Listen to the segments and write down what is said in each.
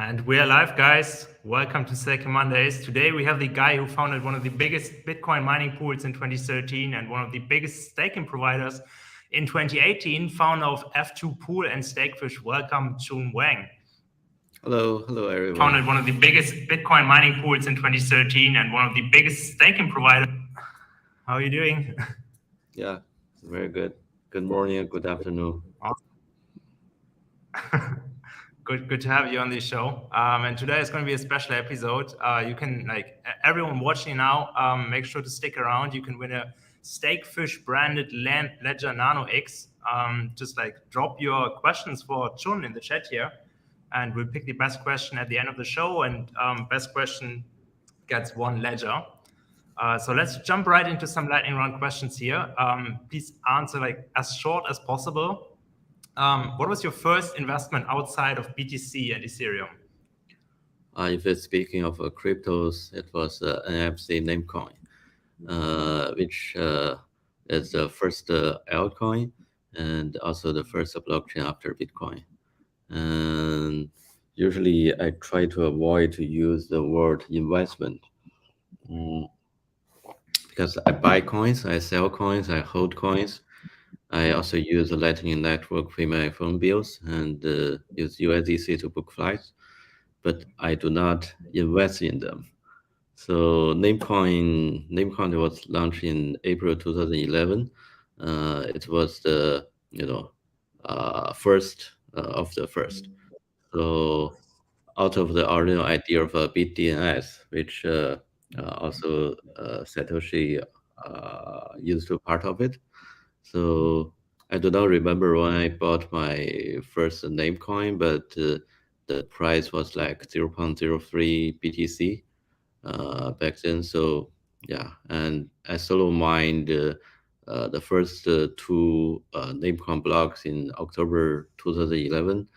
And we are live, guys. Welcome to Staking Mondays. Today we have the guy who founded one of the biggest Bitcoin mining pools in 2013 and one of the biggest staking providers in 2018, founder of F2 Pool and Stakefish. Welcome, Chun Wang. Hello everyone. Founded one of the biggest Bitcoin mining pools in 2013 and one of the biggest staking providers. How are you doing? Yeah, very good. Good morning and good afternoon. Good to have you on the show. And today is going to be a special episode. You can, everyone watching now, make sure to stick around. You can win a Stakefish branded Ledger Nano X. Just drop your questions for Chun in the chat here, and we'll pick the best question at the end of the show. And best question gets one Ledger. So let's jump right into some lightning round questions here. Please answer as short as possible. What was your first investment outside of BTC and Ethereum? If it's speaking of cryptos, it was NFC Namecoin, which is the first altcoin and also the first blockchain after Bitcoin. And usually I try to avoid to use the word investment because I buy coins, I sell coins, I hold coins. I also use the Lightning Network for my phone bills and use USDC to book flights, but I do not invest in them. So Namecoin was launched in April 2011. It was the first of the first. So out of the original idea of BDNS, which also Satoshi used to part of it. So I do not remember when I bought my first Namecoin, but the price was like 0.03 BTC back then. So yeah, and I solo mined the first two Namecoin blocks in October 2011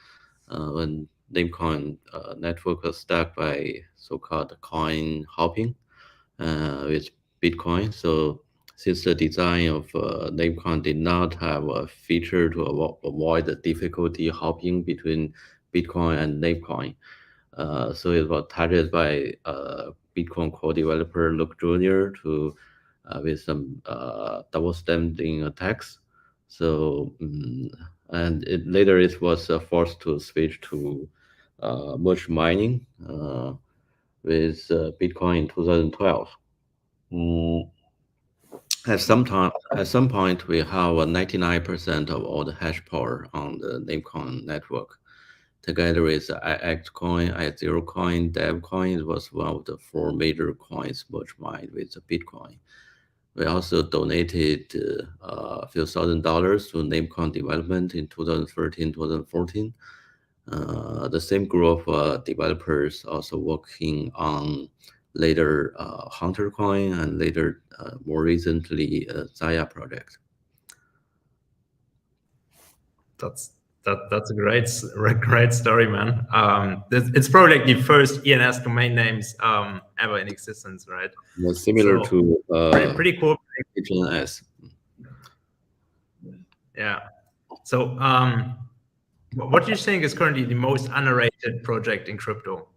when Namecoin network was stuck by so-called coin hopping with Bitcoin. So since the design of Namecoin did not have a feature to avoid the difficulty hopping between Bitcoin and Namecoin, so it was targeted by Bitcoin core developer Luke Jr. to with some double stamping attacks. So and later it was forced to switch to merge mining with Bitcoin in 2012. At some point, we have 99% of all the hash power on the Namecoin network. Together with iActCoin, iZeroCoin, DevCoin, it was one of the four major coins merge mined with Bitcoin. We also donated a few $1,000s to Namecoin development in 2013, 2014. The same group of developers also working on later Hunter Coin and later more recently Zaya project. That's a great story, man. It's probably the first ENS domain names ever in existence, right? Similar to pretty cool. ENS. Yeah. So what do you think is currently the most underrated project in crypto?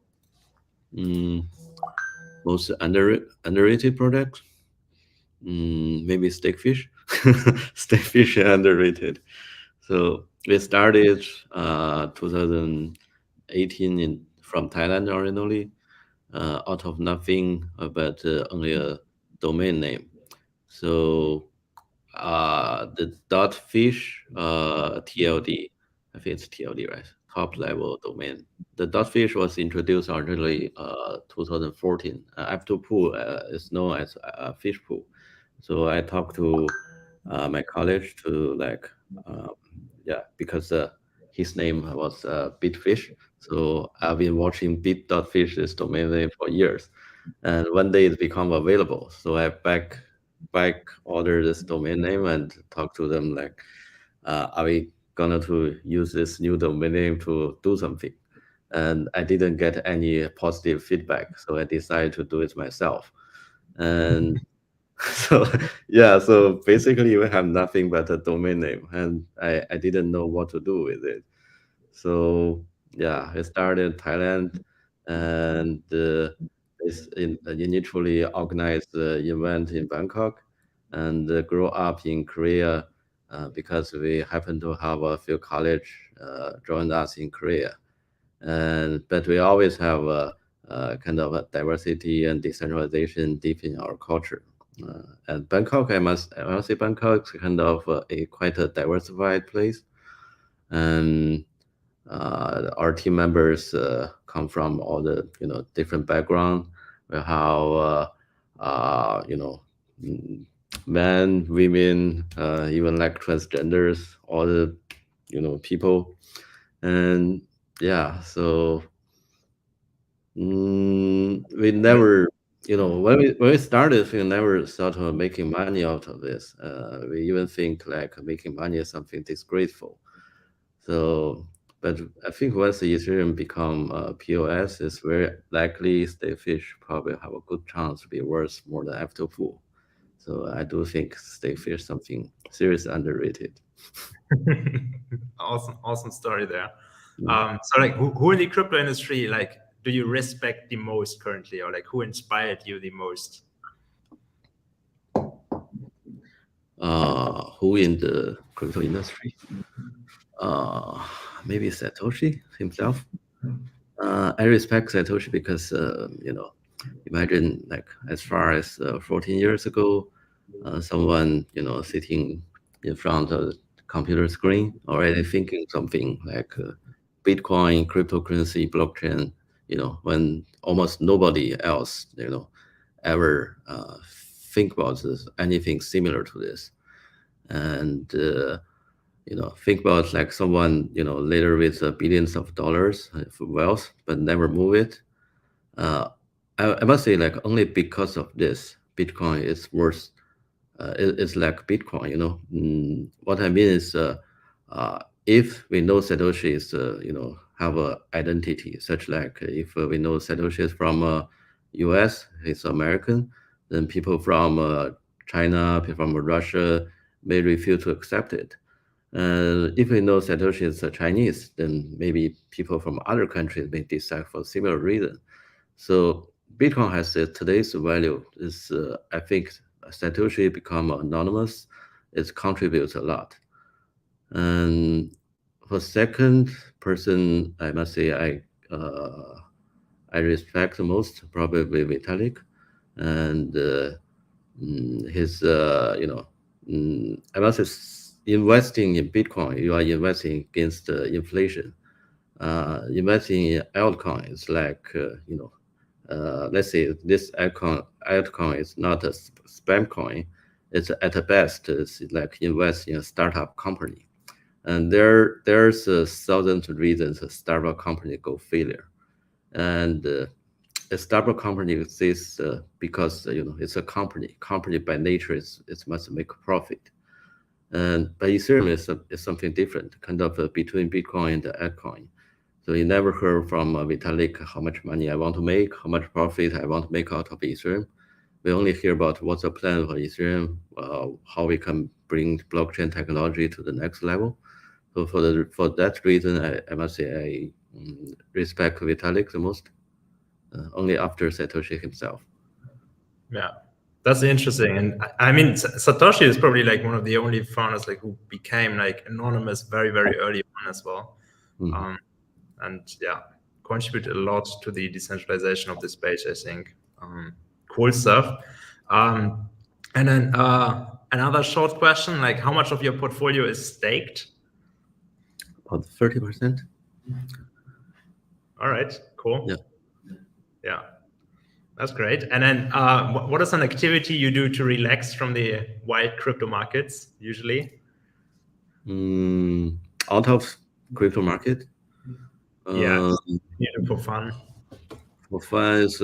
Most underrated project? Maybe Stakefish. Stakefish underrated. So we started 2018 from Thailand originally, out of nothing, but only a domain name. So the .fish TLD, I think it's TLD, right? Top level domain. The .fish was introduced originally 2014. F2 pool is known as a fish pool. So I talked to my college to because his name was Bitfish. So I've been watching bit.fish's domain name for years. And one day it became available. So I back order this domain name and talk to them are we gonna to use this new domain name to do something? And I didn't get any positive feedback. So I decided to do it myself. And so basically we have nothing but a domain name, and I didn't know what to do with it. So Yeah, I started in Thailand, and initially organized the event in Bangkok, and grew up in Korea because we happen to have a few college joined us in Korea, and but we always have a kind of a diversity and decentralization deep in our culture. And Bangkok, I must say, Bangkok is kind of a quite a diversified place, and our team members come from all the different background. We have mm, men, women, even like transgenders, all the people, and yeah. So we never, when we started, we never thought of making money out of this. We even think like making money is something disgraceful. So, but I think once the Ethereum become POS, it's very likely Stakefish probably have a good chance to be worth more than after pool. So I do think Stakefish something seriously underrated. Awesome story there. Mm. So like who in the crypto industry like do you respect the most currently, or like who inspired you the most? Who in the crypto industry? Uh, Maybe Satoshi himself. I respect Satoshi because imagine like as far as 14 years ago, someone sitting in front of the computer screen already thinking something like Bitcoin, cryptocurrency, blockchain. When almost nobody else ever think about anything similar to this, and think about like someone later with billions of dollars of wealth but never move it. uh, I must say, like, only because of this, Bitcoin is worth. It's like Bitcoin, What I mean is, if we know Satoshi is, have a identity, such like if we know Satoshi is from U.S., he's American, then people from China, people from Russia may refuse to accept it. If we know Satoshi is Chinese, then maybe people from other countries may decide for similar reason. So Bitcoin has today's value is, I think, Satoshi become anonymous. It contributes a lot. And for second person, I must say I respect the most probably Vitalik, and his I must say investing in Bitcoin, you are investing against inflation. Investing in altcoin is like let's say this altcoin is not a spam coin. It's at the best it's like invest in a startup company, and there's a thousand reasons a startup company go failure, and a startup company exists because it's a company. Company by nature is it must make a profit, and but Ethereum is something different, kind of between Bitcoin and the altcoin. So you never heard from Vitalik how much money I want to make, how much profit I want to make out of Ethereum. We only hear about what's the plan for Ethereum, how we can bring blockchain technology to the next level. So for that reason, I must say I respect Vitalik the most, only after Satoshi himself. Yeah, that's interesting. And I mean, Satoshi is probably like one of the only founders like who became like anonymous very early on as well. Mhm. And yeah, contributed a lot to the decentralization of the space, I think. Cool stuff. And then another short question, like how much of your portfolio is staked? About 30%. All right, cool. Yeah. Yeah, that's great. And then what is an activity you do to relax from the wild crypto markets usually? Out of crypto market, Yeah, uh, for fun. for fun is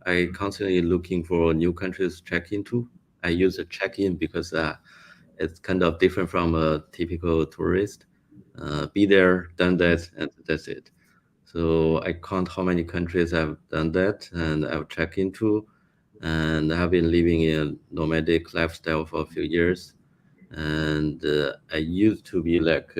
I constantly looking for new countries to check into. I use a check-in because it's kind of different from a typical tourist. Be there, done that, and that's it. So I count how many countries I've done that and I've checked into, and I've been living in a nomadic lifestyle for a few years. And I used to be like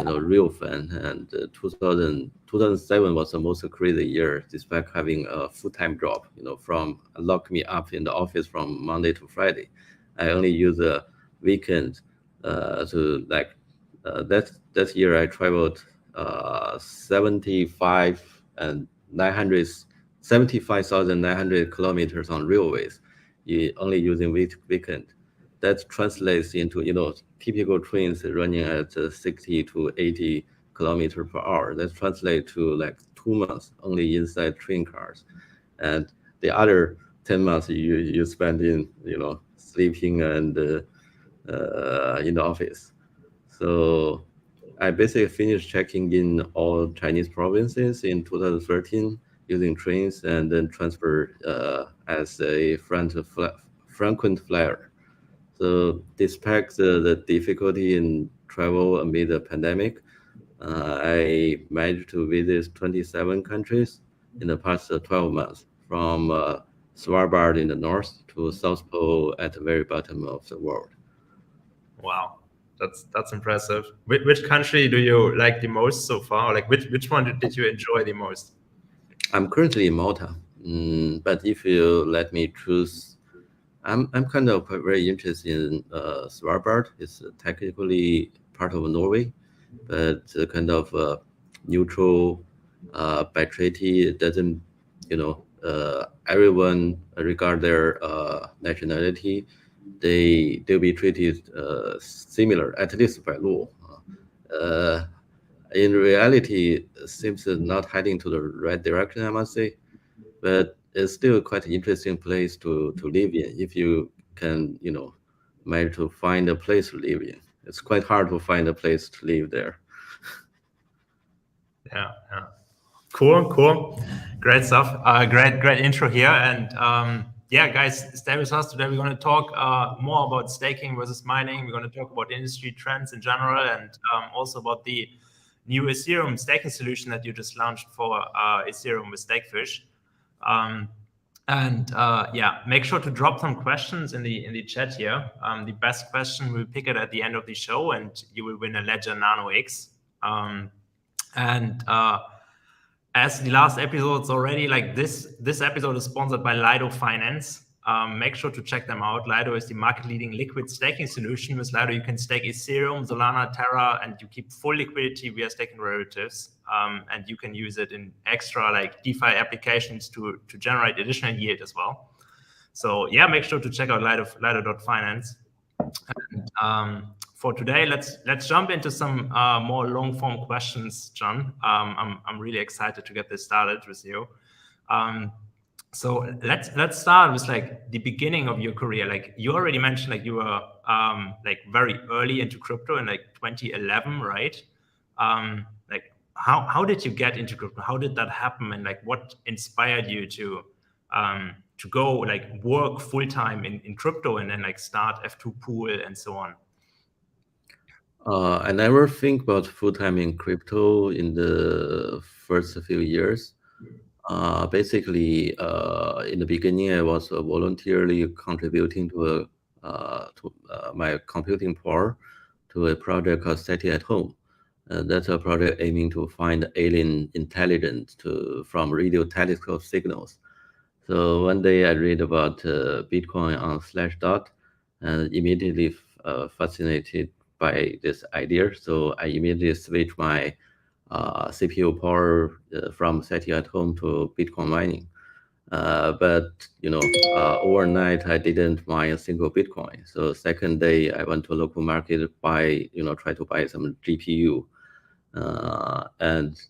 real fan. And 2007 was the most crazy year, despite having a full-time job. From lock me up in the office from Monday to Friday. I only use a weekend to like. That year I traveled 75 and 900 75,900 kilometers on railways, only using weekend. That translates into typical trains running at 60 to 80 kilometer per hour. That translates to like 2 months only inside train cars, and the other 10 months you spend in sleeping and in the office. So I basically finished checking in all Chinese provinces in 2013 using trains, and then transferred as a frequent flyer. So despite the difficulty in travel amid the pandemic, I managed to visit 27 countries in the past 12 months, from Svalbard in the north to South Pole at the very bottom of the world. Wow, that's impressive. Which country do you like the most so far? Like which one did you enjoy the most? I'm currently in Malta, but if you let me choose, I'm kind of very interested in Svalbard. It's technically part of Norway, but kind of neutral by treaty. It doesn't, everyone regard their nationality. They'll be treated similar, at least by law. Uh, in reality, it seems not heading to the right direction, I must say. But it's still quite an interesting place to live in if you can, manage to find a place to live in. It's quite hard to find a place to live there. Yeah. Cool. Great stuff. Great intro here. And yeah, guys, stay with us. Today we're going to talk more about staking versus mining. We're going to talk about industry trends in general, and also about the new Ethereum staking solution that you just launched for Ethereum with Stakefish. And yeah, make sure to drop some questions in the chat here. The best question, we'll pick it at the end of the show, and you will win a Ledger Nano X. And as the last episodes already, like this episode is sponsored by Lido Finance. Make sure to check them out. Lido is the market-leading liquid staking solution. With Lido, you can stake Ethereum, Solana, Terra, and you keep full liquidity via staking derivatives. And you can use it in extra like DeFi applications to generate additional yield as well. So yeah, make sure to check out Lido.finance. And for today, let's jump into some more long-form questions, John. I'm really excited to get this started with you. So let's start with like the beginning of your career. Like you already mentioned, like you were like very early into crypto in like 2011, right? Like how did you get into crypto? How did that happen? And like what inspired you to go like work full time in crypto and then like start F2 Pool and so on? I never think about full time in crypto in the first few years. Basically, in the beginning, I was voluntarily contributing to my computing power to a project called SETI at Home. That's a project aiming to find alien intelligence from radio telescope signals. So one day I read about Bitcoin on Slashdot and immediately fascinated by this idea. So I immediately switched my CPU power from SETI at Home to Bitcoin mining. But overnight I didn't mine a single Bitcoin. So second day I went to a local market try to buy some GPU, and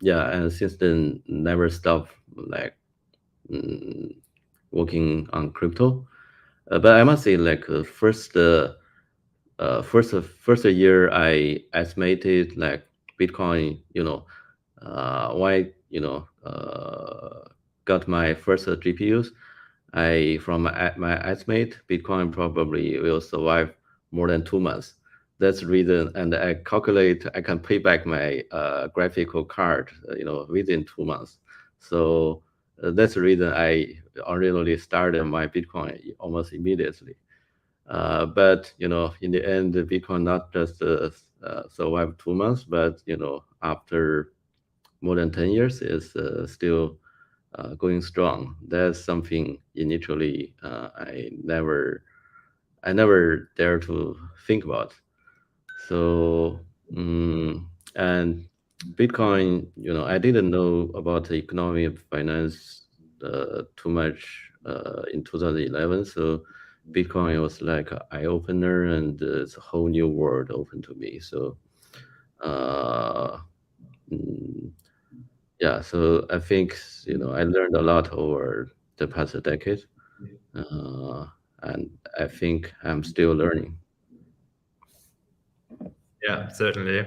yeah, and since then never stopped like working on crypto. But I must say, like first year I estimated like Bitcoin, why got my first GPUs. From my estimate, Bitcoin probably will survive more than 2 months. That's the reason, and I calculate I can pay back my graphical card, within 2 months. So that's the reason I originally started my Bitcoin almost immediately. But in the end, Bitcoin not just survived 2 months, but after more than 10 years, it's still going strong. That's something initially I never dare to think about. So, and Bitcoin, I didn't know about the economy of finance too much in 2011. So, Bitcoin was like an eye opener, and it's a whole new world open to me. So, uh, mm, yeah. So I think I learned a lot over the past decade, uh, and I think I'm still learning. Yeah, certainly.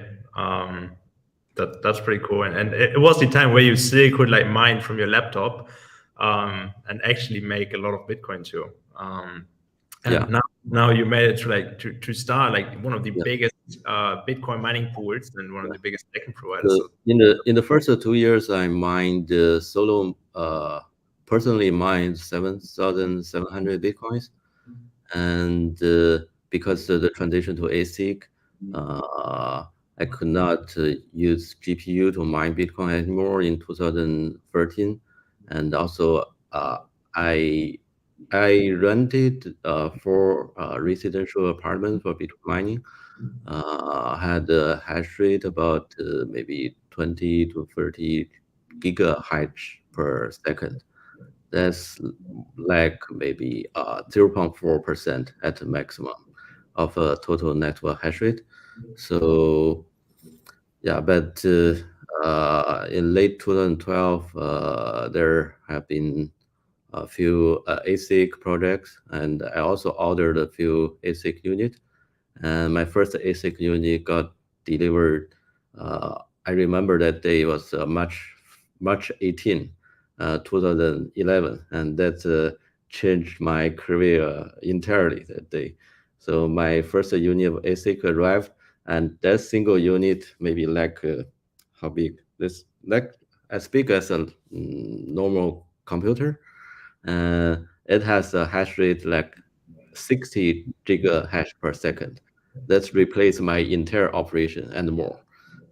That's pretty cool. And it was the time where you still could like mine from your laptop, and actually make a lot of Bitcoin too. And Yeah. now you made it to like to start like one of the Yeah. biggest Bitcoin mining pools and one of Yeah. the biggest staking providers. So So in the first 2 years, I mined solo personally mined 7,700 bitcoins, and because of the transition to ASIC, I could not use GPU to mine Bitcoin anymore in 2013, and also I I rented four residential apartments for Bitcoin mining. Had a hash rate about maybe 20 to 30 gigahash per second. That's like maybe 0.4% at the maximum of a total network hash rate. So yeah, but in late 2012, there have been a few ASIC projects, and I also ordered a few ASIC units. And my first ASIC unit got delivered. I remember that day was March 18, 2011, and that changed my career entirely that day. So my first unit of ASIC arrived, and that single unit maybe like how big? This like as big as a normal computer. It has a hash rate like 60 gigahash per second. That's replace my entire operation and more.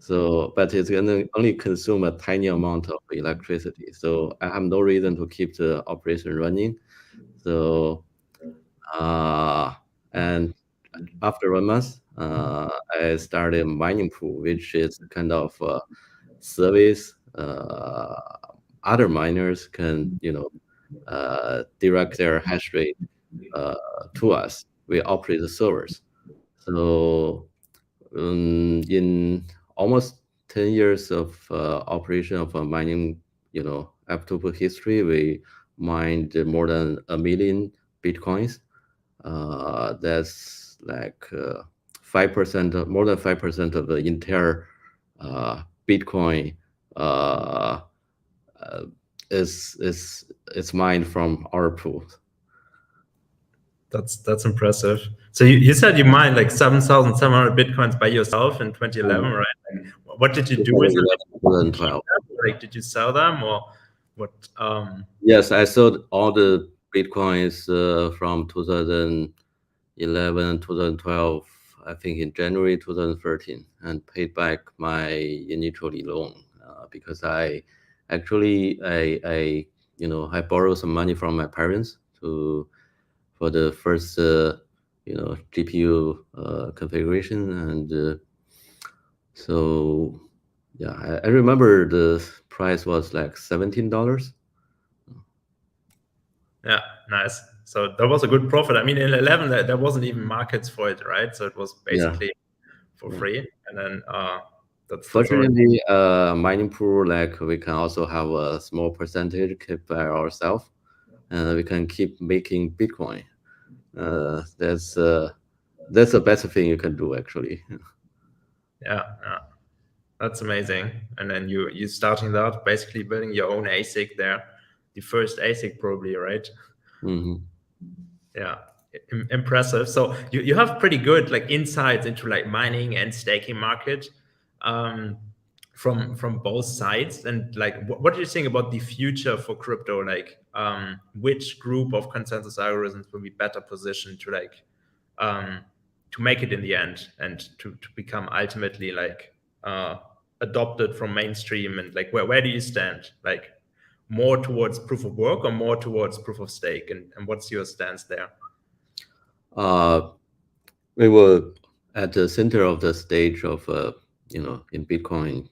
So, but it's gonna only consume a tiny amount of electricity. So I have no reason to keep the operation running. So, uh, and after 1 month, I started mining pool, which is kind of a service. Other miners can, direct their hash rate uh, to us. We operate the servers. So in almost 10 years of operation of a mining, Aptopo history, we mined more than 1 million Bitcoins. That's like 5%, more than 5% of the entire Bitcoin uh, uh, is mined from our pool. that's impressive. So you said you mined like 7,700 Bitcoins by yourself in 2011, right? Like, what did you do with them? 2012. Like, did you sell them or what? Yes, I sold all the Bitcoins from 2011, 2012, I think in January 2013, and paid back my initial loan because I actually I borrowed some money from my parents for the first GPU configuration, and so yeah, I remember the price was like $17. Yeah, nice. So that was a good profit. I mean, in 11, there wasn't even markets for it, right? So it was Yeah. basically for Yeah. free. And then that's all. Fortunately, mining pool, like we can also have a small percentage kept by ourselves, and we can keep making Bitcoin. That's a better thing you can do actually. Yeah, that's amazing. And then you starting that, basically building your own ASIC there, the first ASIC probably, right? Hmm. Yeah, impressive. So you have pretty good like insights into like mining and staking market, um, from both sides. And like, what do you think about the future for crypto? Like, which group of consensus algorithms will be better positioned to like, um, make it in the end, and to become ultimately like adopted from mainstream? And like where do you stand? Like more towards proof of work or more towards proof of stake? And what's your stance there? We were at the center of the stage of in Bitcoin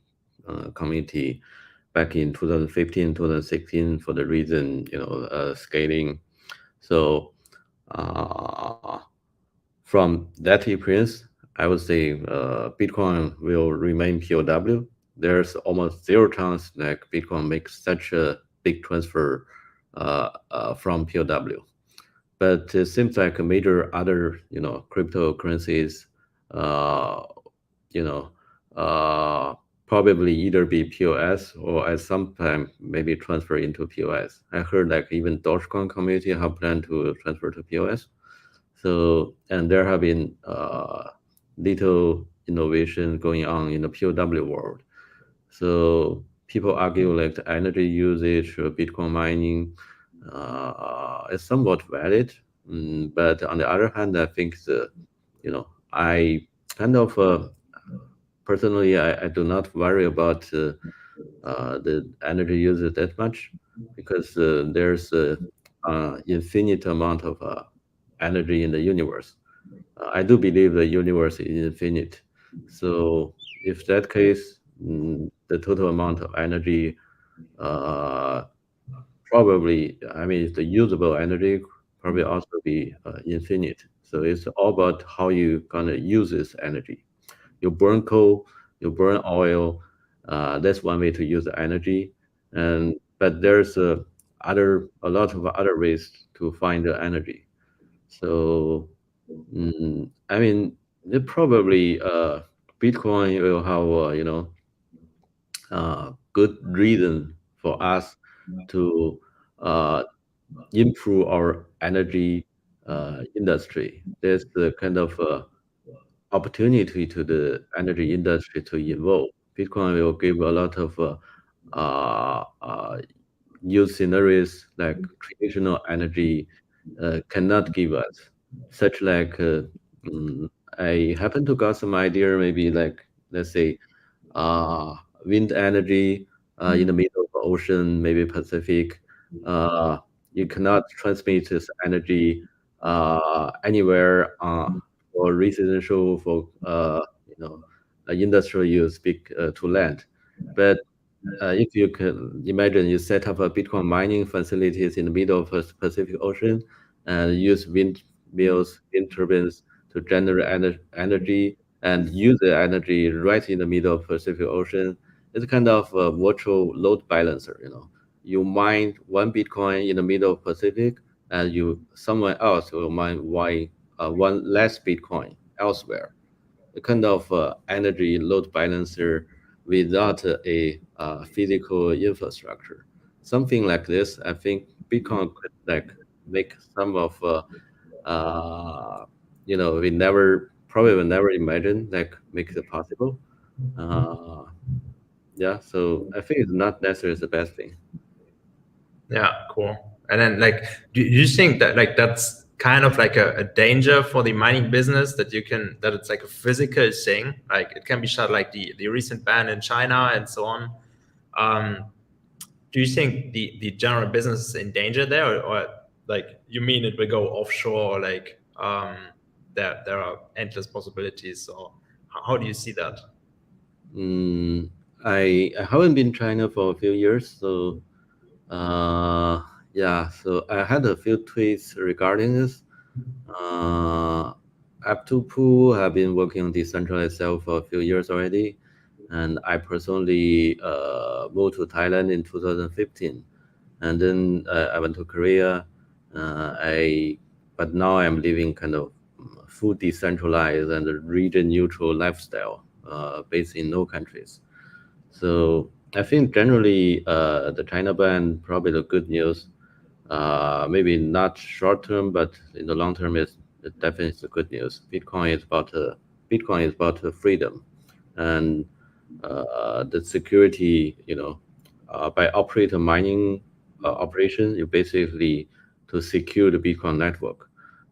community back in 2015, 2016 for the reason scaling. So from that experience, I would say Bitcoin will remain POW. There's almost zero chance like Bitcoin makes such a big transfer from POW. But it seems like a major other cryptocurrencies, uh, you know, probably either be POS or at some time maybe transfer into POS. I heard like even Dogecoin community have planned to transfer to POS. So, and there have been little innovation going on in the POW world. So people argue like the energy usage or Bitcoin mining is somewhat valid. But on the other hand, I think I kind of personally, I do not worry about the energy usage that much because there's infinite amount of energy in the universe. I do believe the universe is infinite. So if that case, the total amount of energy uh, probably, I mean, the usable energy probably also be infinite. So it's all about how you gonna use this energy. You burn coal, you burn oil. That's one way to use the energy, and but there's a lot of other ways to find the energy. So I mean, it probably Bitcoin will have good reason for us to uh, improve our energy industry. There's the kind of opportunity to the energy industry to evolve. Bitcoin will give a lot of uh, uh, use scenarios like traditional energy cannot give us. Such like mm, I happen to got some idea, maybe like let's say uh, wind energy in the middle of the ocean, maybe Pacific. Uh, you cannot transmit this energy anywhere for residential, for industrial use, big to land. But if you can imagine, you set up a Bitcoin mining facilities in the middle of the Pacific Ocean and use windmills, wind turbines to generate energy and use the energy right in the middle of Pacific Ocean. It's kind of a virtual load balancer. You mine one Bitcoin in the middle of Pacific, and someone else will mine one less Bitcoin elsewhere. A kind of energy load balancer without a physical infrastructure. Something like this, I think Bitcoin could like make some of we never probably will never imagine like make it possible. Uh, yeah, so I think it's not necessarily the best thing. Yeah, cool. And then like, do you think that like that's kind of like a danger for the mining business, that it's like a physical thing, like it can be shut, like the recent ban in China and so on? Um, do you think the general business is in danger there, or like you mean it will go offshore, or like there are endless possibilities, or how do you see that? Mm, I haven't been China for a few years, so yeah, so I had a few tweets regarding this. Up to Poo have been working on decentralized sale for a few years already, and I personally moved to Thailand in 2015, and then I went to Korea. But now I'm living kind of full decentralized and region neutral lifestyle, based in no countries. So I think generally the China ban probably the good news. Maybe not short term, but in the long term, it definitely is the good news. Bitcoin is about freedom, and the security. By operator mining operation, you basically to secure the Bitcoin network.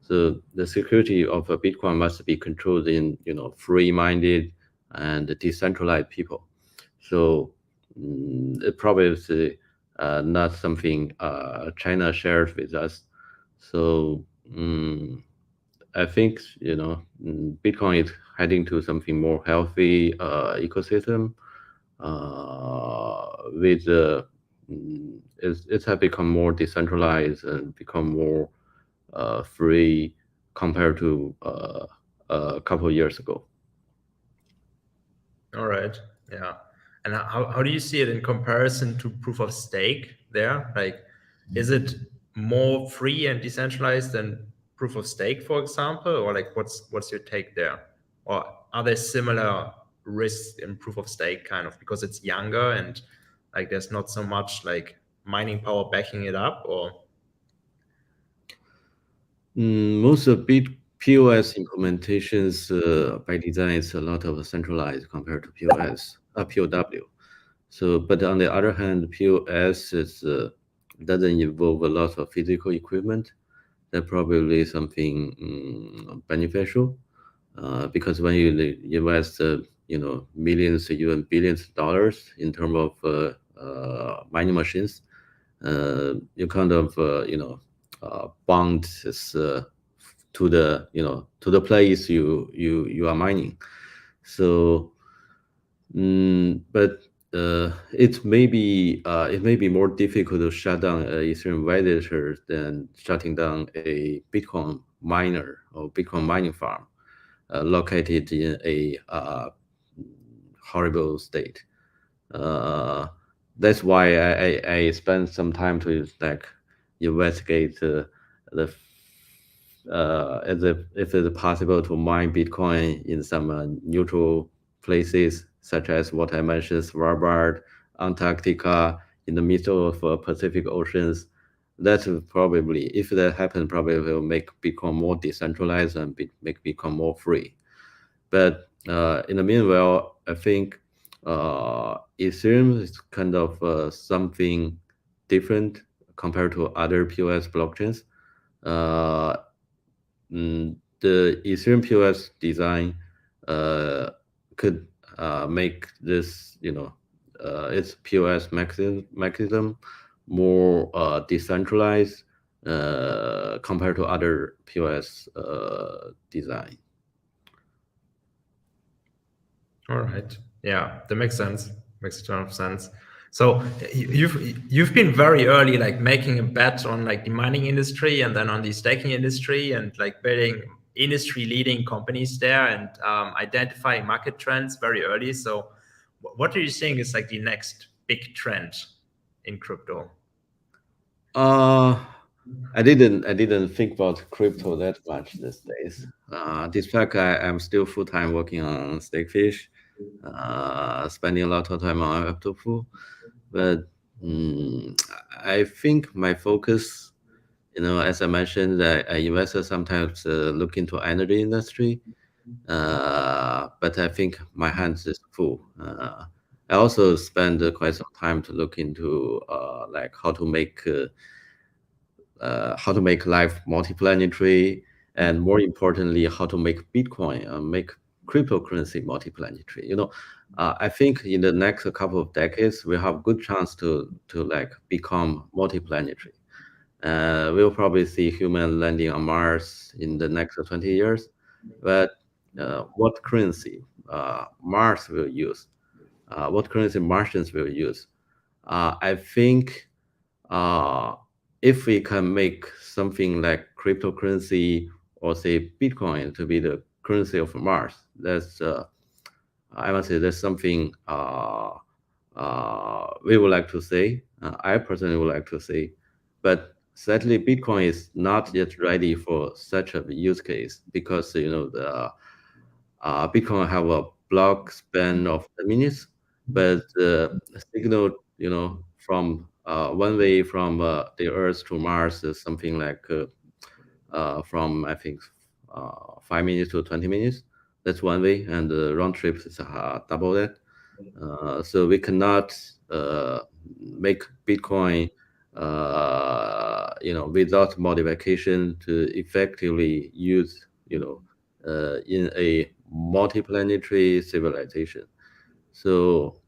So the security of a Bitcoin must be controlled in, free-minded and decentralized people. So it probably is not something China shares with us. So I think Bitcoin is heading to something more healthy ecosystem. With it has become more decentralized and become more free compared to a couple of years ago. All right. Yeah. And how do you see it in comparison to proof of stake there? Like, is it more free and decentralized than proof of stake, for example? Or like, what's your take there? Or are there similar risks in proof of stake kind of because it's younger and like there's not so much like mining power backing it up? Or Most of POS implementations by design is a lot of centralized compared to POW. So, but on the other hand, POS doesn't involve a lot of physical equipment. That's probably something beneficial because when you invest, millions, even billions of dollars in terms of mining machines, you kind of bond to the place you are mining. So, but it may be more difficult to shut down a Ethereum validator than shutting down a Bitcoin miner or Bitcoin mining farm located in a horrible state. That's why I spent some time to like investigate the if it's possible to mine Bitcoin in some neutral places, such as what I mentioned, Svalbard, Antarctica, in the middle of Pacific Oceans. That will probably, if that happens, probably will make Bitcoin more decentralized and make Bitcoin more free. But in the meanwhile, I think Ethereum is kind of something different compared to other POS blockchains. Uh, the Ethereum POS design could make this, its POS mechanism more decentralized compared to other POS design. all right. Yeah, that makes sense. Makes a ton of sense. So you've been very early, like making a bet on like the mining industry and then on the staking industry and like building industry leading companies there and identifying market trends very early. So what do you think is like the next big trend in crypto? I didn't think about crypto that much these days. Despite I'm still full time working on Stakefish, spending a lot of time on Web2Fu, but I think my focus, as I mentioned, I investors sometimes look into energy industry, but I think my hands is full. I also spend quite some time to look into like how to make life multiplanetary, and more importantly, how to make Bitcoin make cryptocurrency multiplanetary. I think in the next couple of decades, we have good chance to like become multiplanetary. We'll probably see human landing on Mars in the next 20 years, but what currency Mars will use, what currency Martians will use. I think if we can make something like cryptocurrency or say Bitcoin to be the currency of Mars, that's I must say that's something we would like to say. I personally would like to say, but sadly, Bitcoin is not yet ready for such a use case because the Bitcoin have a block span of 10 minutes, but the signal, from one way from the Earth to Mars is something like from I think 5 minutes to 20 minutes. That's one way, and the round trip is double that. So we cannot make Bitcoin without modification to effectively use, in a multiplanetary civilization. So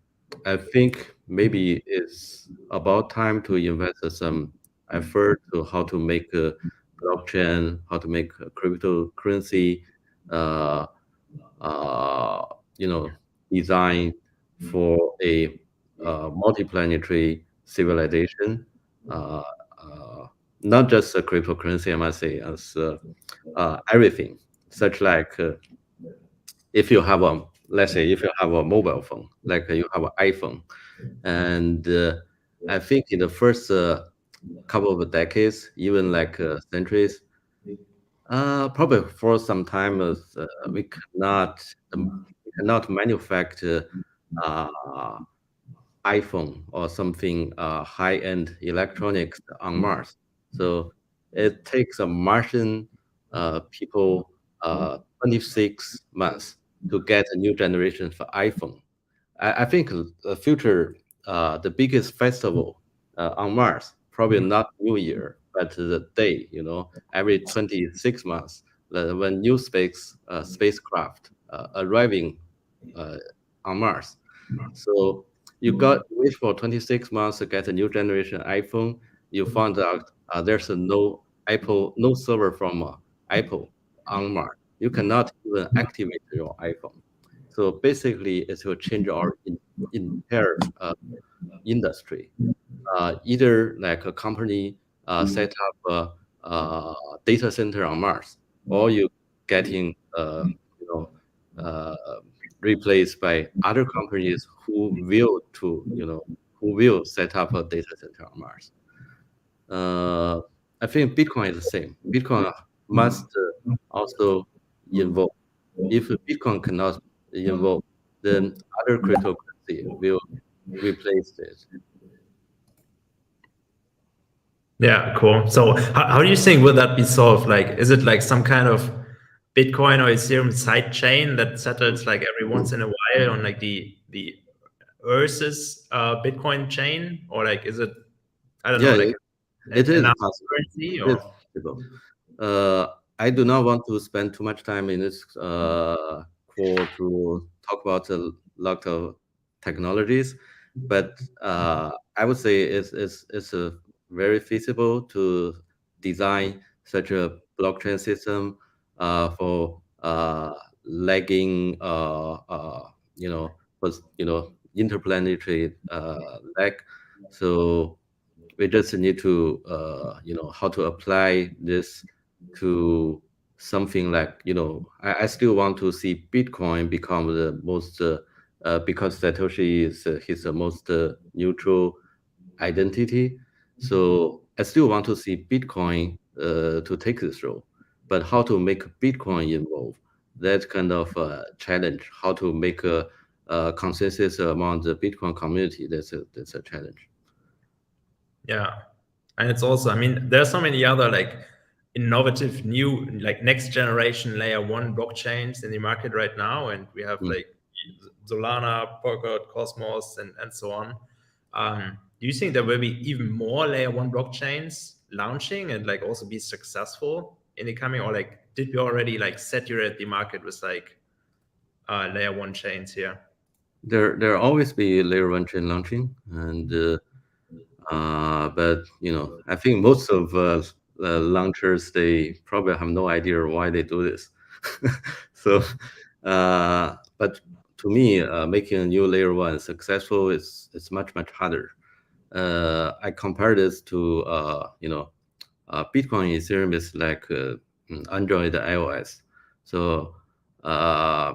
I think maybe it's about time to invest some effort to how to make a blockchain, how to make a cryptocurrency, uh, uh, you know, design for a multiplanetary civilization. Uh, uh, Not just a cryptocurrency, I must say, as everything, such like if you have a, let's say, if you have a mobile phone, like you have an iPhone, and I think in the first couple of decades, even like centuries, probably for some time, we cannot manufacture uh, iPhone or something high-end electronics on Mars. So it takes a Martian people 26 months to get a new generation for iPhone. I think the future, the biggest festival on Mars, probably not New Year, but the day, every 26 months, when new spacecraft arriving uh, on Mars. So you got wait for 26 months to get a new generation iPhone. You found out there's no server from Apple on Mars. You cannot even activate your iPhone. So basically, it will change our entire industry. Either like a company set up data center on Mars, or you getting you know uh, replaced by other companies who will set up a data center on Mars. Uh, I think Bitcoin is the same. Bitcoin must also involve. If Bitcoin cannot involve, then other cryptocurrency will replace it. Yeah, cool. So how do you think will that be solved? Like, is it like some kind of Bitcoin or Ethereum side chain that settles like every once in a while on like the Earth's Bitcoin chain, or like is it, I don't know, Yeah, like it is another possible. currency It is or? possible. I do not want to spend too much time in this call to talk about a lot of technologies, but I would say it's a very feasible to design such a blockchain system for lagging, was interplanetary lag. So we just need to how to apply this to something like I still want to see Bitcoin become the most because Satoshi is his most neutral identity. So I still want to see Bitcoin to take this role, but how to make Bitcoin involve, that kind of challenge, how to make a consensus among the Bitcoin community, that's a challenge. Yeah. And it's also, I mean, there's so many other like innovative new like next generation layer one blockchains in the market right now. And we have Mm. like Solana, Polkadot, Cosmos, and so on. Do you think there will be even more layer one blockchains launching and like also be successful in the coming, or like did we already like saturate the market with like layer one chains here? There always be layer one chain launching, and but I think most of launchers, they probably have no idea why they do this. So, but to me, making a new layer one successful is much harder. I compare this to Bitcoin, Ethereum is like Android, iOS. So uh,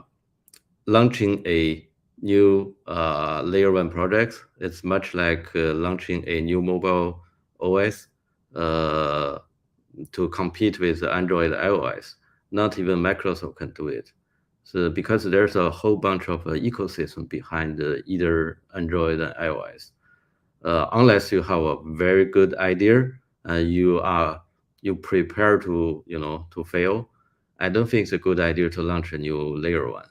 launching a new layer one project, it's much like launching a new mobile OS uh, to compete with Android, iOS. Not even Microsoft can do it. So because there's a whole bunch of ecosystem behind either Android and iOS. Unless you have a very good idea and you prepare to to fail, I don't think it's a good idea to launch a new layer one.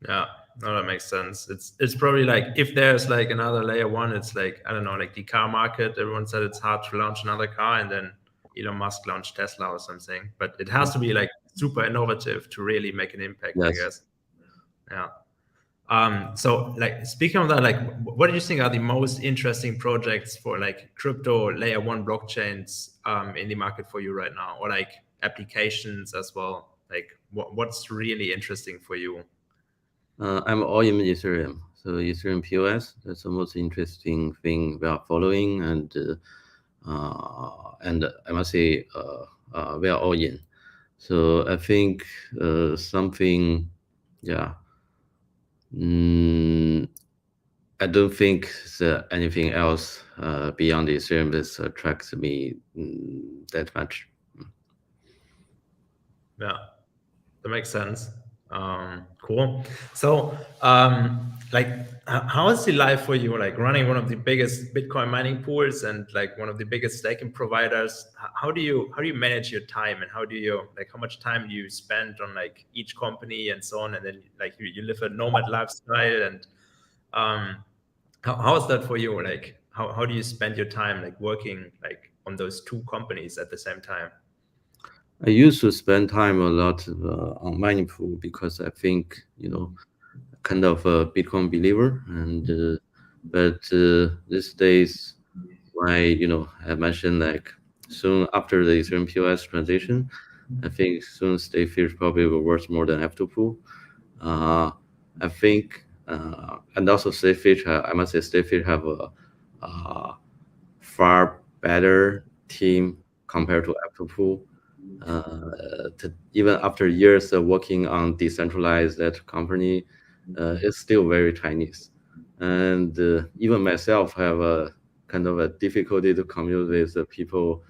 Yeah. no, that makes sense. It's probably like if there's like another layer one, it's like I don't know, like the car market. Everyone said it's hard to launch another car, and then Elon Musk launched Tesla or something. But it has to be like super innovative to really make an impact, I Yes. guess. Yeah. So like speaking of that, like what do you think are the most interesting projects for like crypto layer one blockchains in the market for you right now, or like applications as well? Like what's really interesting for you? I'm all in Ethereum. So Ethereum POS, that's the most interesting thing we are following, and I must say we are all in. So I think something, yeah. Mm, I don't think anything else beyond Ethereum that attracts me that much. Yeah, that makes sense. Cool. So, like, how is the life for you? Like running one of the biggest Bitcoin mining pools and like one of the biggest staking providers. How do you manage your time, and how do you like how much time do you spend on like each company and so on? And then like you live a nomad lifestyle, and um, how is that for you? Like, how do you spend your time like working like on those two companies at the same time? I used to spend time a lot on mining pool because I think, kind of a Bitcoin believer, and but these days, I mentioned like soon after the Ethereum POS transition, I think soon Stakefish probably will worth more than F2 pool. I think, and also Stakefish, I must say Stakefish have a far better team compared to F2 pool. Even after years of working on decentralized that company, it's still very Chinese. And even myself have a kind of a difficulty to communicate with the people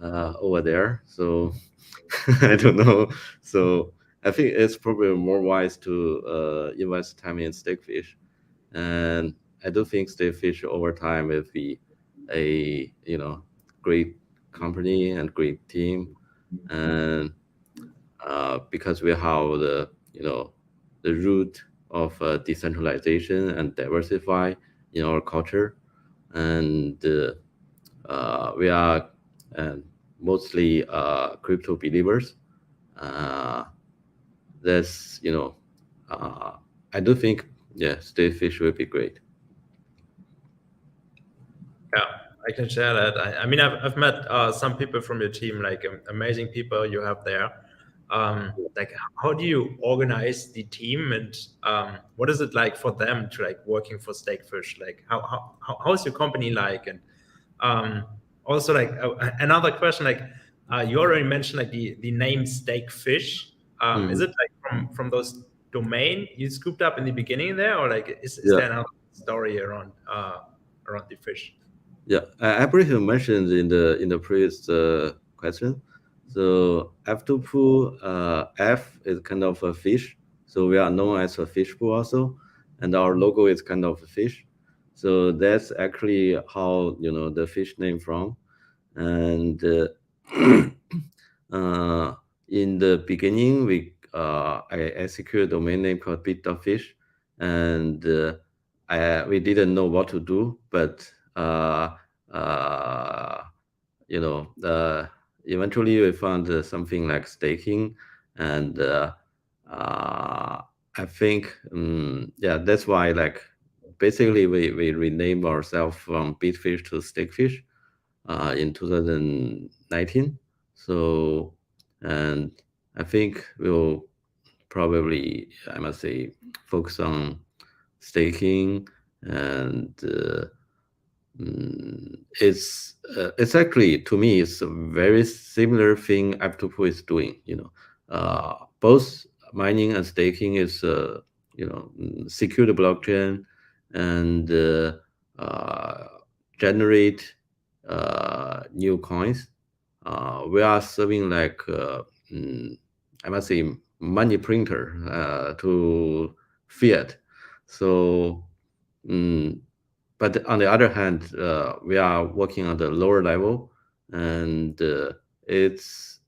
over there. So I don't know. So I think it's probably more wise to invest time in Stakefish. And I do think Stakefish over time will be a great company and great team, and because we have the root of decentralization and diversify in our culture, and we are uh, mostly crypto believers. Uh, that's uh, I do think, yeah, Stakefish will be great. Yeah, I can share that. I mean, I've met some people from your team, like amazing people you have there. Like, how do you organize the team, and what is it like for them to like working for Stakefish? Like, how is your company like? And also, like another question, like you already mentioned, like the name Stakefish. Is Mhm. it like from those domain you scooped up in the beginning there, or like is Yeah. there another story around the fish? Yeah, I briefly mentioned in the previous question. So F2 pool, F is kind of a fish. So we are known as a fish pool also, and our logo is kind of a fish. So that's actually how the fish name from. And uh, in the beginning, I secured a domain name called bit.fish, and we didn't know what to do, but uh, you know, uh, eventually we found something like staking, and I think, yeah, that's why like basically we renamed ourselves from Bitfish to Stakefish in 2019. So, and I think we'll probably, I must say, focus on staking, and it's actually, to me, it's a very similar thing Aptopo is doing. Both mining and staking is secure the blockchain, and uh, generate new coins. We are serving like mm, I must say money printer to fiat. So. mm but on the other hand, we are working on the lower level, and it's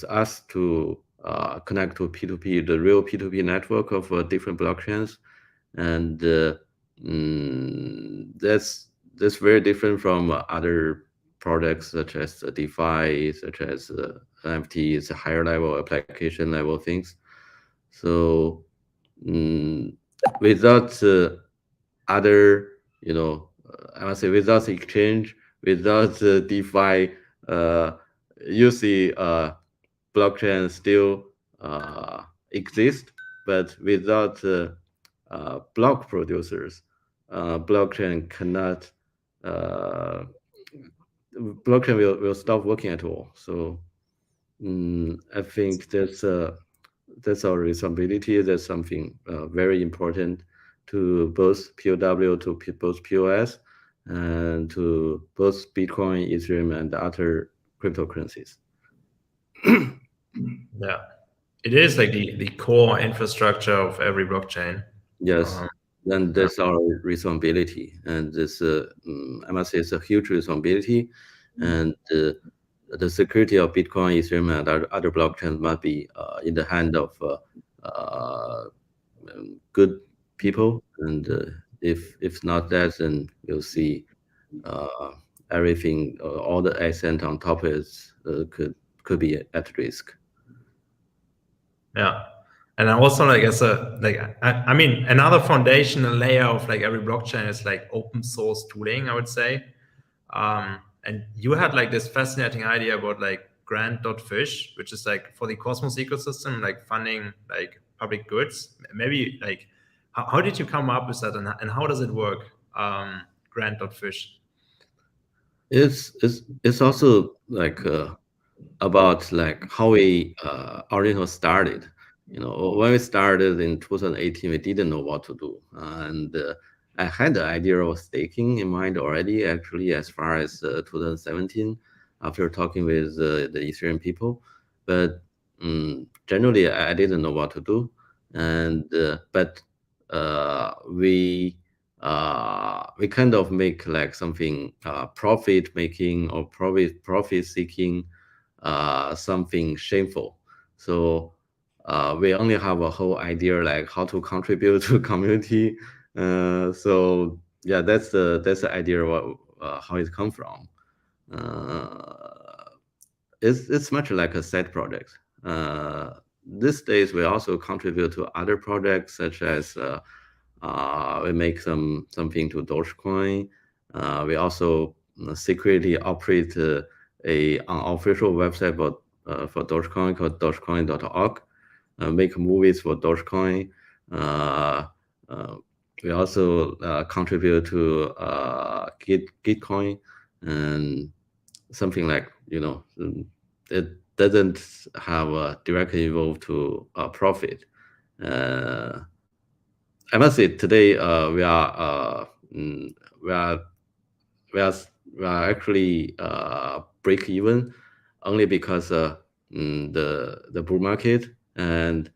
us to connect to P2P, the real P2P network of different blockchains, and that's very different from other products such as DeFi, such as NFTs, higher level application level things. So without other, I must say, without exchange, without DeFi, you see blockchain still exist, but without block producers, blockchain cannot, blockchain will stop working at all. So I think that's our responsibility. That's something very important to both POW, to both POS, and to both Bitcoin, Ethereum, and other cryptocurrencies. Yeah, it is like the core infrastructure of every blockchain. Yes, and that's our responsibility, and this I must say it's a huge responsibility, and the security of Bitcoin, Ethereum, and other blockchains must be in the hand of good people, and if not that, then you'll see everything, all the accent on top is could be at risk. Yeah. And also like as a I mean another foundational layer of like every blockchain is like open source tooling, I would say. And you had like this fascinating idea about like grant.fish, which is like for the Cosmos ecosystem, like funding like public goods. Maybe like how did you come up with that, and how does it work? Grant.fish. It's also like about like how we originally started. When we started in 2018, we didn't know what to do, and I had the idea of staking in mind already. Actually, as far as 2017, after talking with the Ethereum people, but generally I didn't know what to do, and but we kind of make like something profit making or profit seeking, something shameful. So we only have a whole idea like how to contribute to community. So yeah, that's the idea what how it come from. It's much like a side project. These days we also contribute to other projects such as we make something to Dogecoin. We also secretly operate a unofficial website for Dogecoin called dogecoin.org. Make movies for Dogecoin. We also contribute to Gitcoin, and something like it doesn't have directly involved to profit. I must say today we are we are we are actually break even only because the bull market, and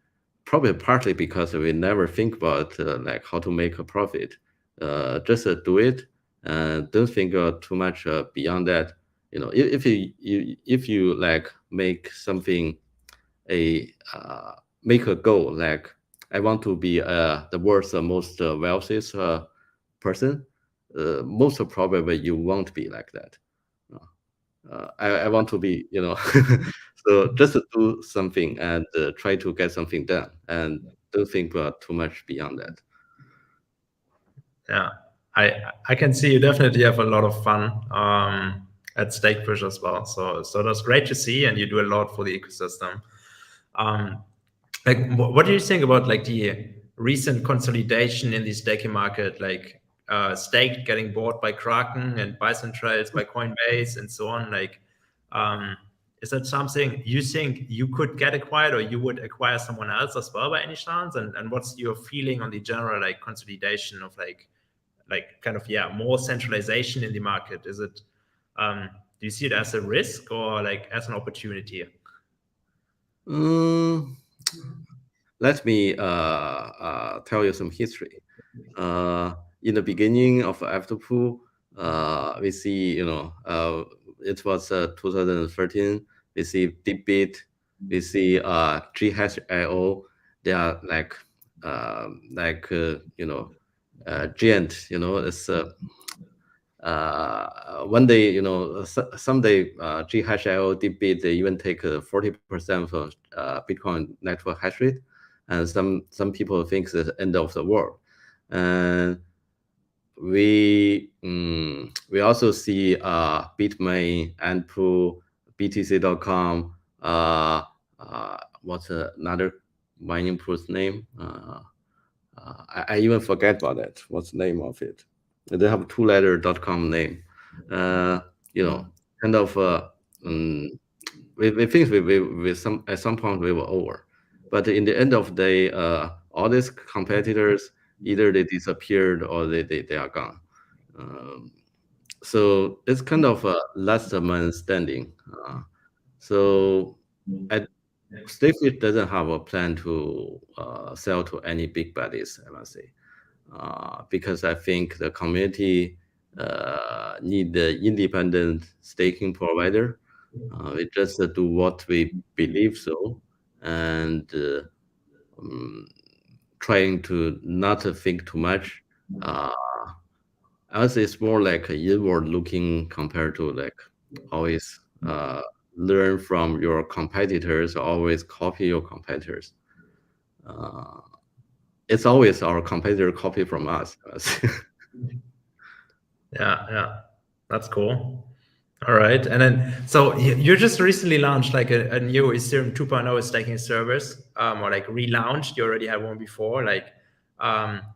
probably partly because we never think about like how to make a profit. Just do it and don't think too much beyond that. If you like make something make a goal like I want to be the world's most wealthiest person. Most probably you won't be like that. I want to be, so just do something and try to get something done, and don't think too much beyond that. Yeah, I can see you definitely have a lot of fun at Stakefish as well. So that's great to see, and you do a lot for the ecosystem. Like, what do you think about like the recent consolidation in the staking market, like Stake getting bought by Kraken and Bison Trails by Coinbase and so on? Like, is that something you think you could get acquired, or you would acquire someone else as well by any chance? And what's your feeling on the general like consolidation of like kind of more centralization in the market? Is it do you see it as a risk or like as an opportunity? Let me tell you some history. In the beginning of Afterpool, we see, it was 2013. We see DeepBit we see GHIO. They are like giant. It's one day, someday GHIO Bit, they even take 40% of Bitcoin network hash rate, and some people think it's the end of the world. And we also see Bitmain, Antpool, BTC.com. What's another mining pool's name? I even forget about that. What's the name of it? They have a two-letter.com name. Kind of. We think we at some point we were over, but in the end of the day, all these competitors, either they disappeared or they are gone. So it's kind of a last man standing. So at Stakefish doesn't have a plan to sell to any big buddies, I must say, because I think the community need the independent staking provider. We just do what we believe so, and trying to not think too much. As it's more like inward looking compared to like always learn from your competitors, always copy your competitors. It's always our competitor copy from us. Yeah, that's cool. All right, and then so you just recently launched like a new Ethereum 2.0 staking service, or like relaunched. You already had one before. Like,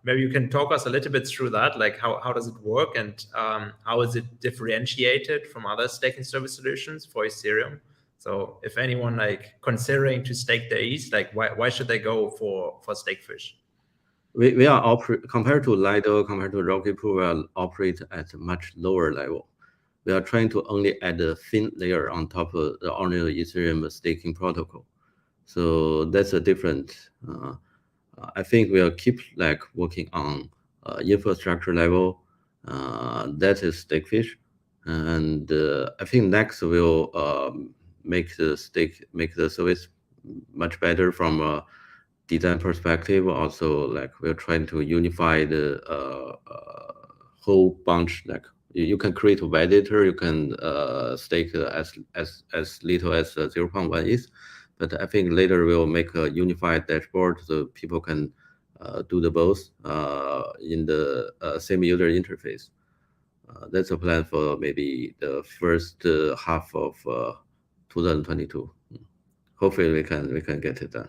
maybe you can talk us a little bit through that. Like, how does it work, and how is it differentiated from other staking service solutions for Ethereum? So, if anyone like considering to stake their ETH, like why should they go for Stakefish? We are compared to Lido, compared to Rocket Pool, we are operate at a much lower level. We are trying to only add a thin layer on top of the ordinary Ethereum staking protocol. So that's a different. I think we'll keep like working on infrastructure level. That is Stakefish, and I think next we'll make the service much better from a design perspective. Also, like we're trying to unify the whole bunch. Like you can create a validator, you can stake as little as 0.1 ETH. But I think later we'll make a unified dashboard so people can do the both in the same user interface. That's a plan for maybe the first half of 2022. Hopefully we can get it done.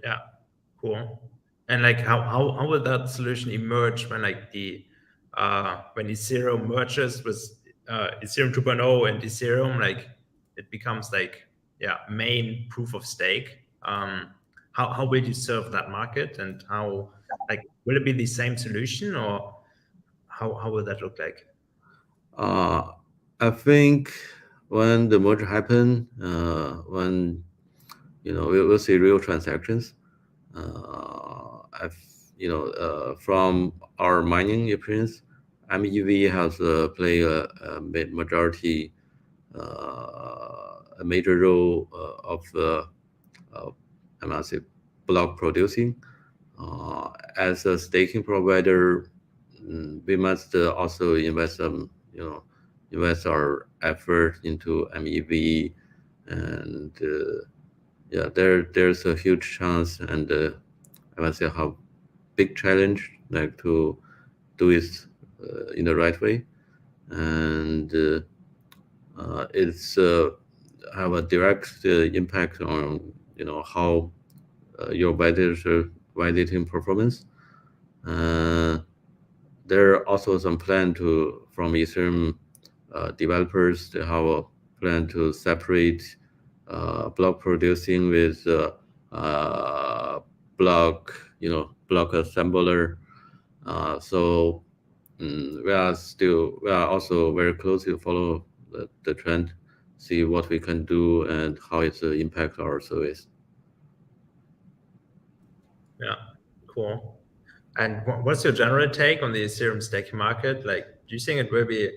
Yeah, cool. And like how will that solution emerge when like when Ethereum merges with Ethereum 2.0 and Ethereum, like it becomes like main proof of stake. How will you serve that market, and how like will it be the same solution, or how will that look like? I think when the merger happen, when we'll see real transactions. From our mining experience, MEV has played a majority, a major role of I must say, block producing. As a staking provider, we must also invest invest our effort into MEV, and there's a huge chance, and I must say have big challenge like to do it in the right way, and it's have a direct impact on how your validating performance. There are also some plan from Ethereum developers to have a plan to separate block producing with block assembler. So we are also very closely follow the trend, see what we can do and how it impact our service. Yeah, cool. And what's your general take on the Ethereum staking market? Like, do you think it will be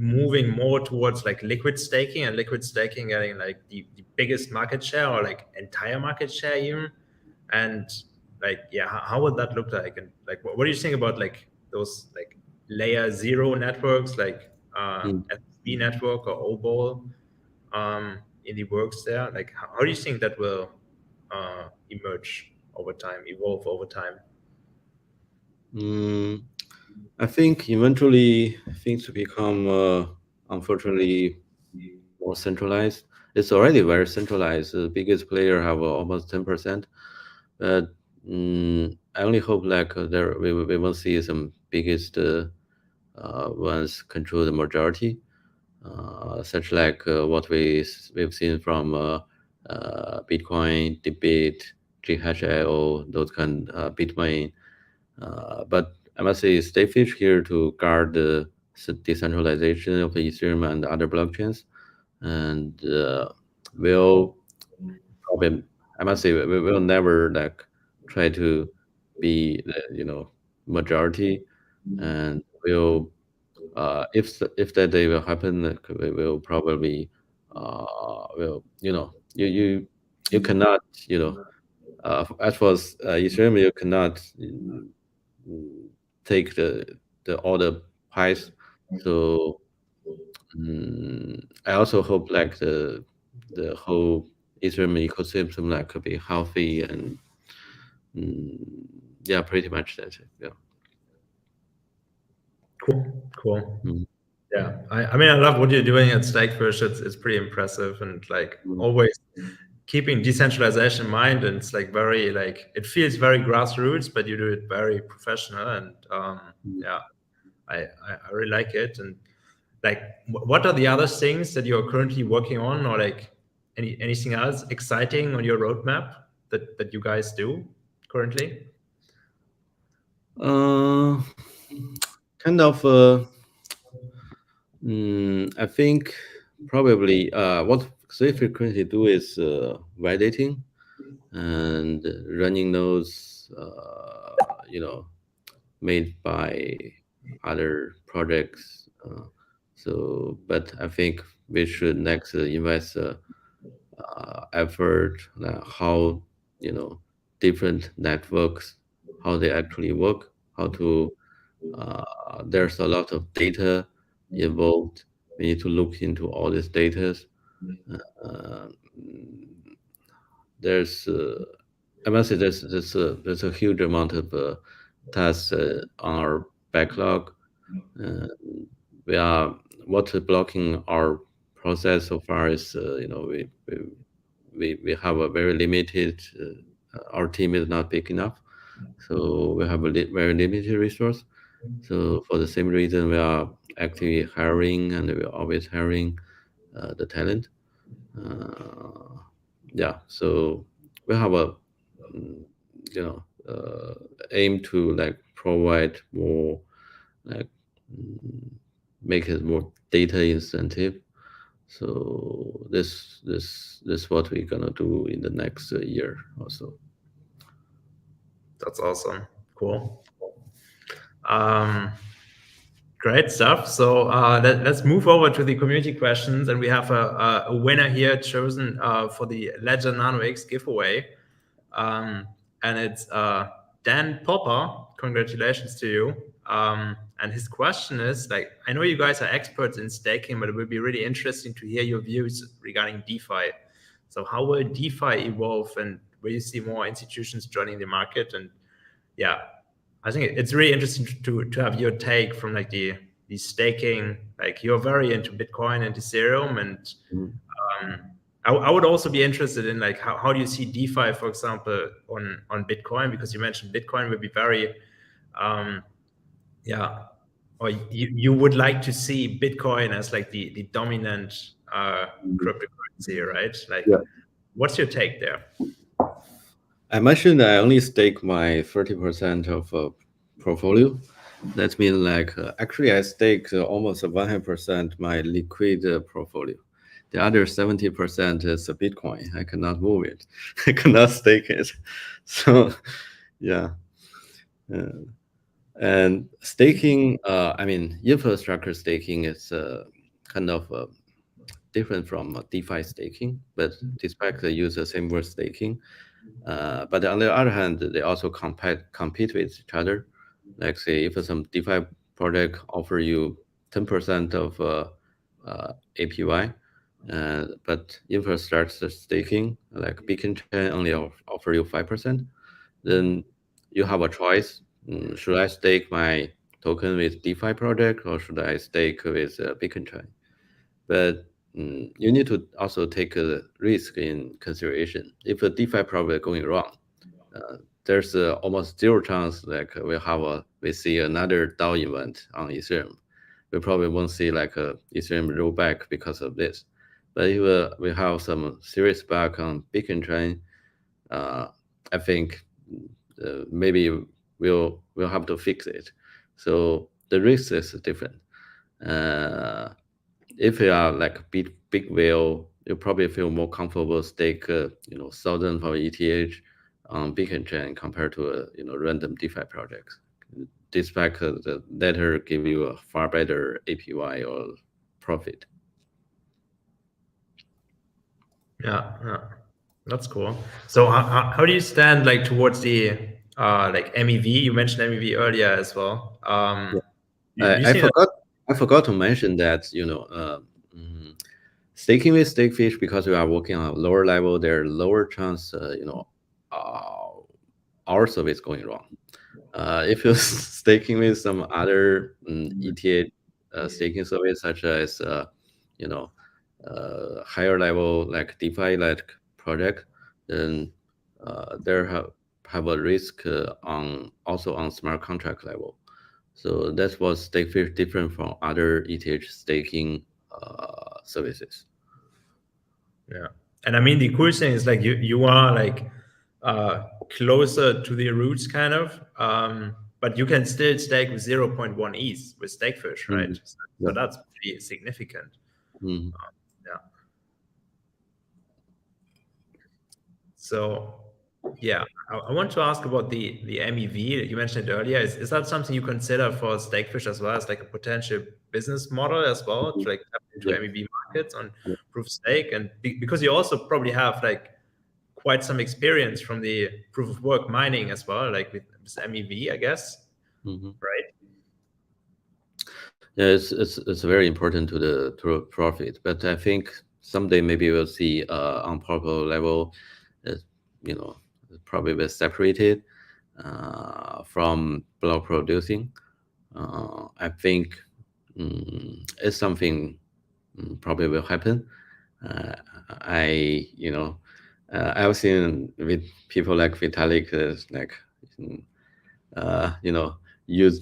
moving more towards like liquid staking, and liquid staking getting like the biggest market share, or like entire market share even. And like, yeah, how would that look like? And like, what do you think about like those like layer zero networks, like FB network or OBOL in the works there? Like, how do you think that will emerge over time, evolve over time? I think eventually things will become, unfortunately, more centralized. It's already very centralized. The biggest player have almost 10%. But I only hope like we will see some biggest ones control the majority, such like what we've seen from Bitcoin, Debit, GHIO, those kind Bitmain. But I must say, Stakefish here to guard the decentralization of the Ethereum and other blockchains, and will probably, I must say, we will never like try to be the majority, and will if that day will happen, like, we will probably will you cannot as for Ethereum, you cannot take the all the pies. So I also hope like the whole Ethereum ecosystem like could be healthy, and yeah, pretty much that's it. Yeah. Cool. Yeah, I mean, I love what you're doing at Stakefish. It's pretty impressive, and like always keeping decentralization in mind. And it's like very like, it feels very grassroots, but you do it very professional. And yeah, I really like it. And like, what are the other things that you're currently working on, or like anything else exciting on your roadmap that you guys do currently? Kind of. I think probably what they frequently do is validating and running nodes, made by other projects. But I think we should next invest effort, how different networks, how they actually work, how to. There's a lot of data involved. We need to look into all these data. Uh, there's I must say there's a huge amount of tasks on our backlog. Uh, we are what's blocking our process so far is we have a very limited. Our team is not big enough, so we have a very limited resource. So for the same reason, we are actively hiring, and we're always hiring the talent. Yeah, so we have a you know aim to like provide more like make it more data incentive. So this what we're gonna do in the next year also. That's awesome. Cool. Great stuff. So let's move over to the community questions, and we have a winner here chosen for the Ledger Nano X giveaway, and it's Dan Popper. Congratulations to you. And his question is like, I know you guys are experts in staking, but it would be really interesting to hear your views regarding DeFi. So how will DeFi evolve, and will you see more institutions joining the market? And yeah, I think it's really interesting to have your take from like the staking. Like, you're very into Bitcoin and Ethereum, and I would also be interested in like how do you see DeFi, for example, on Bitcoin, because you mentioned Bitcoin would be very yeah, or you would like to see Bitcoin as like the dominant cryptocurrency, right? Like, what's your take there? I mentioned I only stake my 30% of portfolio. That means like actually I stake almost 100% my liquid portfolio. The other 70% is Bitcoin. I cannot move it. I cannot stake it. So yeah. And staking, I mean, infrastructure staking is kind of different from DeFi staking, but despite they use the same word staking. But on the other hand, they also compete with each other. Like say, if some DeFi project offer you 10% of APY, but infrastructure staking, like Beacon Chain, only offer you 5%, then you have a choice. Should I stake my token with DeFi project or should I stake with Beacon Chain? But you need to also take a risk in consideration. If a DeFi project going wrong, there's almost zero chance like we see another DAO event on Ethereum. We probably won't see like a Ethereum rollback because of this. But if we have some serious bug on Beacon Chain, I think maybe we'll have to fix it. So the risk is different. Uh, if you are like big whale, you probably feel more comfortable stake 1,000 for ETH on Beacon Chain compared to random DeFi projects. Despite the latter give you a far better APY or profit. Yeah, that's cool. So how do you stand like towards the like MEV? You mentioned MEV earlier as well. You I see that? forgot to mention that staking with Stakefish, because we are working on a lower level, there are lower chance our service going wrong. If you're staking with some other ETH staking service, such as higher level like DeFi like project, then there have a risk on also on smart contract level. So that's what Stakefish different from other ETH staking services. Yeah, and I mean the cool thing is like you are like closer to the roots kind of, but you can still stake with 0.1 ETH with Stakefish, right? Mm-hmm. So that's pretty significant. Mm-hmm. Yeah. So yeah, I want to ask about the MEV. You mentioned it earlier. Is that something you consider for Stakefish as well as like a potential business model as well to like tap into Yeah. MEV markets on Yeah. proof of stake? And because you also probably have like quite some experience from the proof of work mining as well, like with MEV, I guess, Mm-hmm. right? Yeah, it's very important to the profit, but I think someday maybe we'll see on popular level, uh, you know, probably be separated from block producing. I think it's something probably will happen. Uh, I I've seen with people like Vitalik like mm, use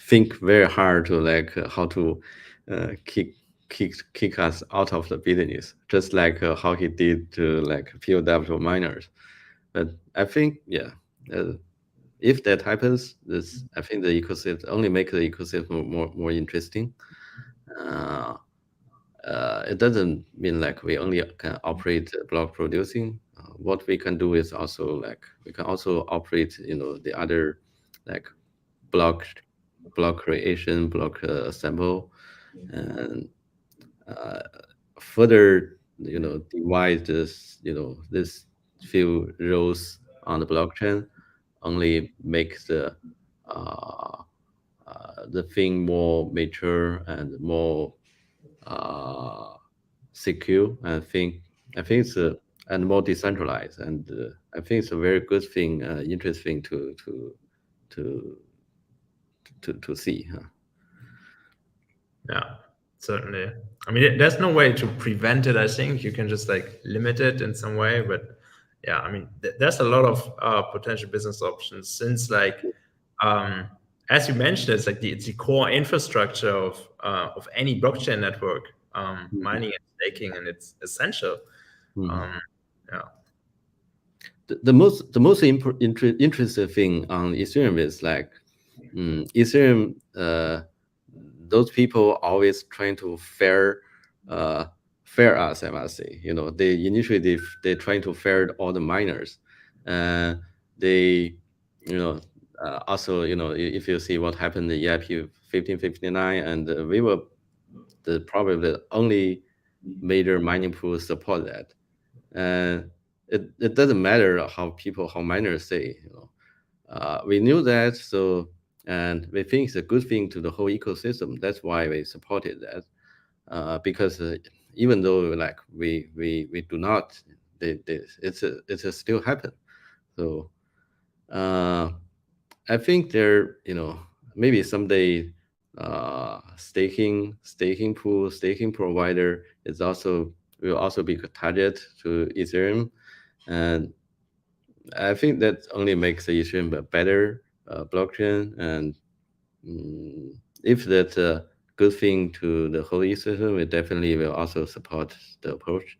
think very hard to like how to kick us out of the business, just like how he did to like POW miners. But I think uh, if that happens, this I think the ecosystem only make the ecosystem more interesting. Uh, it doesn't mean like we only can operate block producing. What we can do is also like we can also operate the other like block creation, block assemble, and uh, further divide this few rows on the blockchain only makes uh, the thing more mature and more uh, secure. I think it's and more decentralized, and I think it's a very good thing, interesting to to see. Huh? Yeah, certainly. I mean, there's no way to prevent it. I think you can just like limit it in some way, but yeah, I mean, there's a lot of potential business options since like, um, as you mentioned, it's like it's the core infrastructure of any blockchain network, Mhm. mining and staking, and it's essential. Mhm. Um, yeah. The most interesting thing on Ethereum is like Ethereum. Those people always trying to uh, fair us. I must say, they initially they trying to fair all the miners, they you know also, if you see what happened in EIP 1559, and we were probably the only major mining pool support that. And it doesn't matter how miners say, we knew that, and we think it's a good thing to the whole ecosystem. That's why we supported that, because even though like we do not, it's still happen. So I think there, maybe someday staking pool, staking provider will also be target to Ethereum, and I think that only makes the Ethereum a better blockchain. And if that's a good thing to the whole ecosystem, we definitely will also support the approach.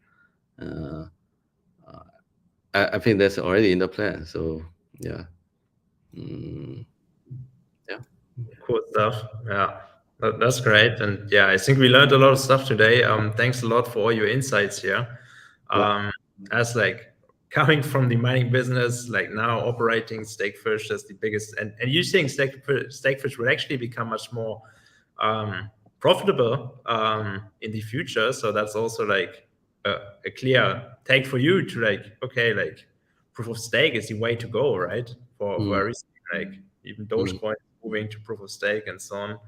I think that's already in the plan. So yeah. Yeah. Cool stuff. Yeah, that's great. And yeah, I think we learned a lot of stuff today. Thanks a lot for all your insights here. As like coming from the mining business, like now operating Stakefish as the biggest, and you think Stakefish will actually become much more profitable in the future. So that's also like a clear take for you to like, okay, like proof of stake is the way to go, right? For everything, like even Dogecoin moving to proof of stake and so on,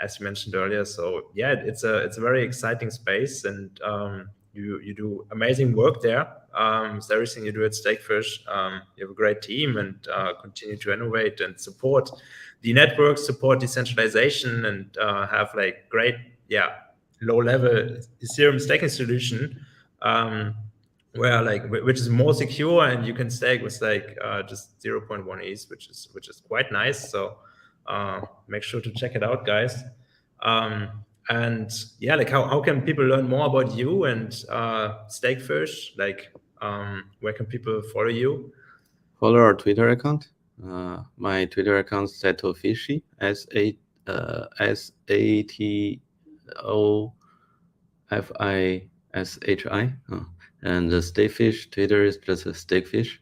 as you mentioned earlier. So yeah, it's a very exciting space, and you do amazing work there. With everything you do at Stakefish, you have a great team, and continue to innovate and support the network, support decentralization, and have like great, low level Ethereum staking solution. Where like which is more secure, and you can stake with like just 0.1 ETH, which is quite nice. So make sure to check it out, guys. And yeah, like how can people learn more about you and Stakefish? Like where can people follow you? Follow our Twitter account. My Twitter account is Satofishi, SATOFISHI. And the Stakefish Twitter is just a Stakefish.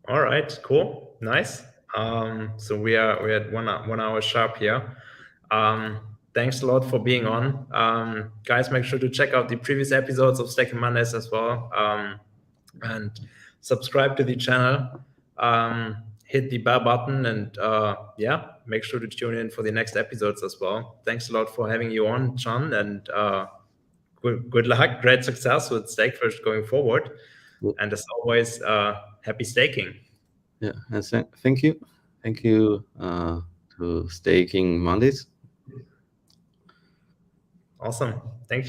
All right, cool, nice. So we're at 1 hour sharp here. Thanks a lot for being on. Guys, make sure to check out the previous episodes of Stacking Mondays as well. And subscribe to the channel. Hit the bell button, and make sure to tune in for the next episodes as well. Thanks a lot for having you on, Chun, and good luck, great success with Stakefish going forward. And as always, happy staking. Yeah, and thank you to Staking Mondays. Awesome, thank you.